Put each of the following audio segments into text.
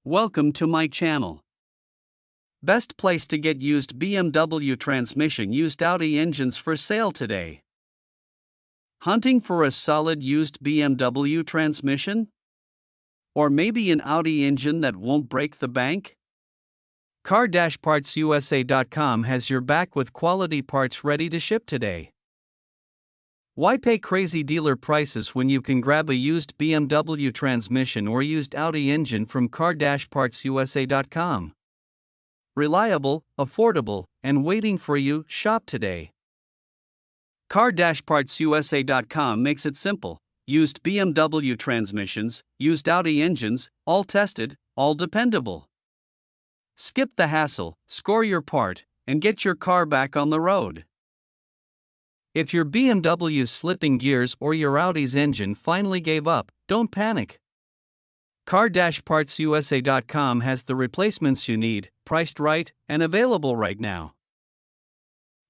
Welcome to my channel. Best place to get used BMW transmission, used Audi engines for sale today. Hunting for a solid used BMW transmission? Or maybe an Audi engine that won't break the bank? Car-PartsUSA.com has your back with quality parts ready to ship today. Why pay crazy dealer prices when you can grab a used BMW transmission or used Audi engine from Car-PartsUSA.com? Reliable, affordable, and waiting for you. Shop today. Car-PartsUSA.com makes it simple. Used BMW transmissions, used Audi engines, all tested, all dependable. Skip the hassle, score your part, and get your car back on the road. If your BMW's slipping gears or your Audi's engine finally gave up, don't panic. Car-PartsUSA.com has the replacements you need, priced right, and available right now.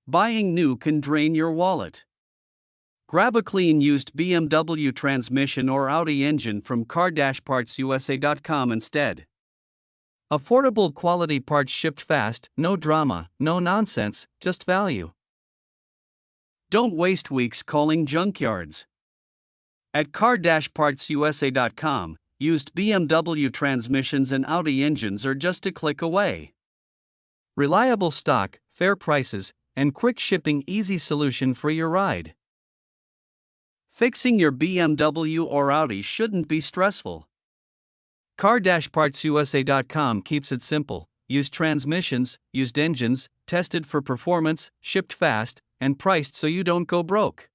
Buying new can drain your wallet. Grab a clean used BMW transmission or Audi engine from Car-PartsUSA.com instead. Affordable quality parts shipped fast, no drama, no nonsense, just value. Don't waste weeks calling junkyards. At Car-PartsUSA.com, used BMW transmissions and Audi engines are just a click away. Reliable stock, fair prices, and quick shipping, easy solution for your ride. Fixing your BMW or Audi shouldn't be stressful. Car-PartsUSA.com keeps it simple. Used transmissions, used engines, tested for performance, shipped fast, and priced so you don't go broke.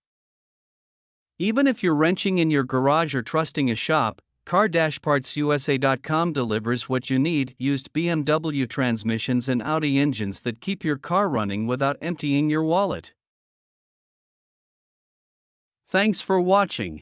Even if you're wrenching in your garage or trusting a shop, Car-PartsUSA.com delivers what you need: used BMW transmissions and Audi engines that keep your car running without emptying your wallet. Thanks for watching.